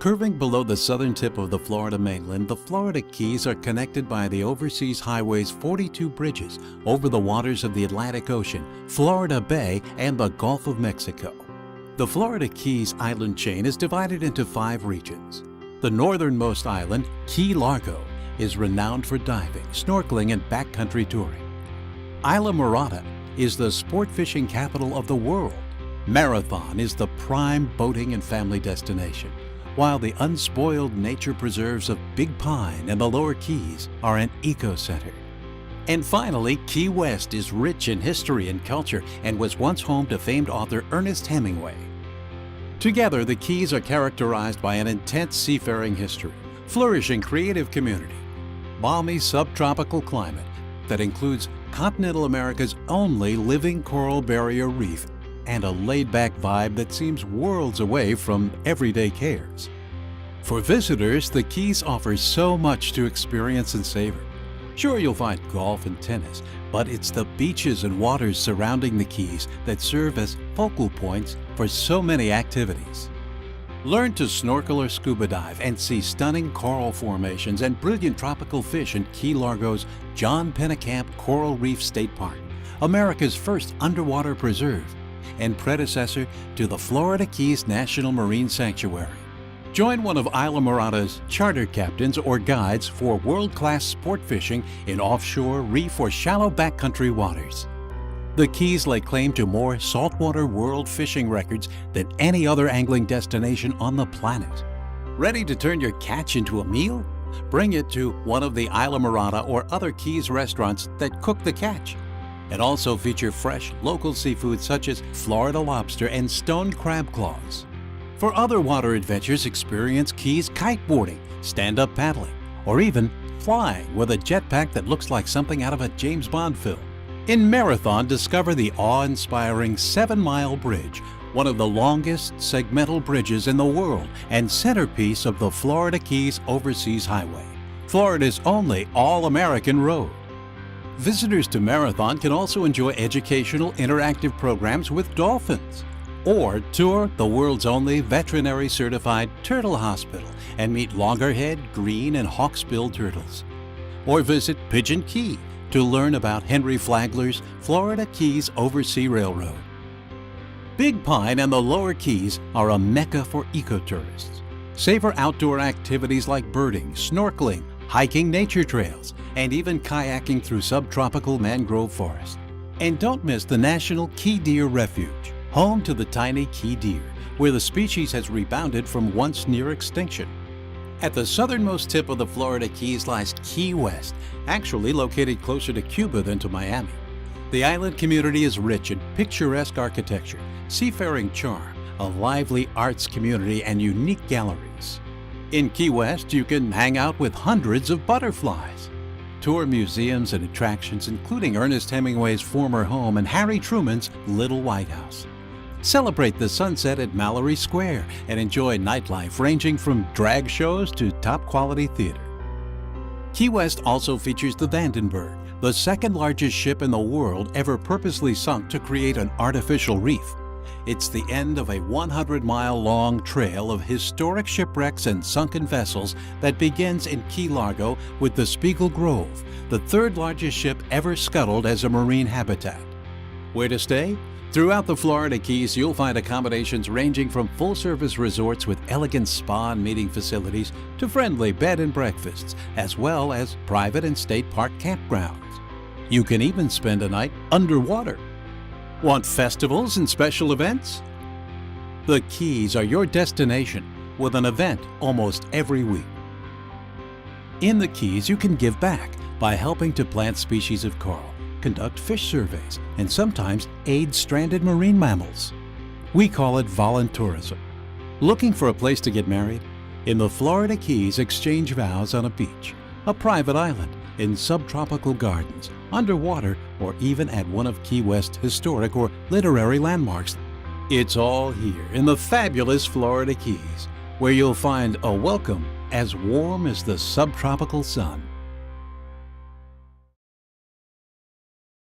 Curving below the southern tip of the Florida mainland, the Florida Keys are connected by the Overseas Highway's 42 bridges over the waters of the Atlantic Ocean, Florida Bay, and the Gulf of Mexico. The Florida Keys island chain is divided into 5 regions. The northernmost island, Key Largo, is renowned for diving, snorkeling, and backcountry touring. Islamorada is the sport fishing capital of the world. Marathon is the prime boating and family destination, while the unspoiled nature preserves of Big Pine and the Lower Keys are an eco-center. And finally, Key West is rich in history and culture and was once home to famed author Ernest Hemingway. Together, the Keys are characterized by an intense seafaring history, flourishing creative community, balmy subtropical climate that includes continental America's only living coral barrier reef, and a laid-back vibe that seems worlds away from everyday cares. For visitors, the Keys offer so much to experience and savor. Sure, you'll find golf and tennis, but it's the beaches and waters surrounding the Keys that serve as focal points for so many activities. Learn to snorkel or scuba dive and see stunning coral formations and brilliant tropical fish in Key Largo's John Pennekamp Coral Reef State Park, America's first underwater preserve and predecessor to the Florida Keys National Marine Sanctuary. Join one of Islamorada's charter captains or guides for world-class sport fishing in offshore, reef, or shallow backcountry waters. The Keys lay claim to more saltwater world fishing records than any other angling destination on the planet. Ready to turn your catch into a meal? Bring it to one of the Islamorada or other Keys restaurants that cook the catch, and also feature fresh local seafood such as Florida lobster and stone crab claws. For other water adventures, experience Keys kiteboarding, stand-up paddling, or even flying with a jetpack that looks like something out of a James Bond film. In Marathon, discover the awe-inspiring 7-mile bridge, one of the longest segmental bridges in the world and centerpiece of the Florida Keys Overseas Highway, Florida's only all-American road. Visitors to Marathon can also enjoy educational interactive programs with dolphins, or tour the world's only veterinary-certified turtle hospital and meet loggerhead, green, and hawksbill turtles. Or visit Pigeon Key to learn about Henry Flagler's Florida Keys Oversea Railroad. Big Pine and the Lower Keys are a mecca for ecotourists. Savor outdoor activities like birding, snorkeling, hiking nature trails, and even kayaking through subtropical mangrove forest. And don't miss the National Key Deer Refuge, home to the tiny key deer, where the species has rebounded from once near extinction. At the southernmost tip of the Florida Keys lies Key West, actually located closer to Cuba than to Miami. The island community is rich in picturesque architecture, seafaring charm, a lively arts community, and unique galleries. In Key West, you can hang out with hundreds of butterflies, tour museums and attractions, including Ernest Hemingway's former home and Harry Truman's Little White House. Celebrate the sunset at Mallory Square and enjoy nightlife ranging from drag shows to top-quality theater. Key West also features the Vandenberg, the second largest ship in the world ever purposely sunk to create an artificial reef. It's the end of a 100-mile-long trail of historic shipwrecks and sunken vessels that begins in Key Largo with the Spiegel Grove, the third largest ship ever scuttled as a marine habitat. Where to stay? Throughout the Florida Keys, you'll find accommodations ranging from full-service resorts with elegant spa and meeting facilities to friendly bed and breakfasts, as well as private and state park campgrounds. You can even spend a night underwater. Want festivals and special events? The Keys are your destination, with an event almost every week. In the Keys, you can give back by helping to plant species of coral, conduct fish surveys, and sometimes aid stranded marine mammals. We call it voluntourism. Looking for a place to get married? In the Florida Keys, exchange vows on a beach, a private island, in subtropical gardens, underwater, or even at one of Key West's historic or literary landmarks. It's all here in the fabulous Florida Keys, where you'll find a welcome as warm as the subtropical sun.